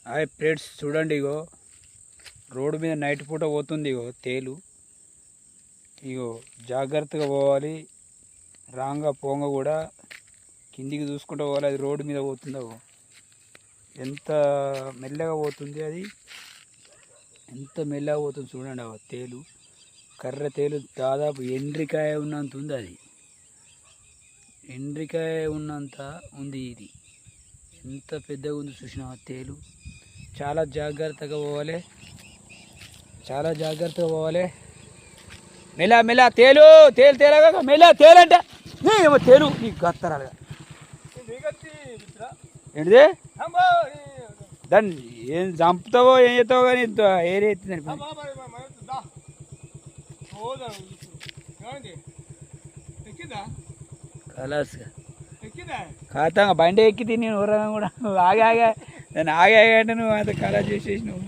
Hi friends, చూడండి ఇగో road మీద night పూట పోతుంది. ఇగో తేలు. ఇగో జాగ్రత్తగా పోవాలి, రాంగా పోంగ కూడా కిందికి చూసుకుంటూ పోవాలి. అది రోడ్డు మీద పోతుందో ఎంత మెల్లగా పోతుంది, అది ఎంత మెల్లగా పోతుంది చూడండి. ఆ తేలు, కర్ర తేలు, దాదాపు ఎండ్రికాయ ఉన్నంత ఉంది. అది ఎండ్రికాయ ఉన్నంత ఉంది. ఇది ఎంత పెద్దగా ఉంది చూసిన తేలు. చాలా జాగ్రత్తగా పోవాలి, చాలా జాగ్రత్తగా పోవాలి. మెల్ల మెల్ల తేలు తేలు తేలగా మెల్ల తేలంటే ఏమో తేలు నీకు గత్తరాలుగా ఏంటిది. దాన్ని ఏం చంపుతావో ఏం చేస్తావో కానీ ఏరే ఎత్తిందని కలర్స్గా ఖాతంగా బండి ఎక్కి తిని ఊరగా కూడా ఆగా దాన్ని ఆగా అంటే నువ్వు అంత కలర్ చేసేసి నువ్వు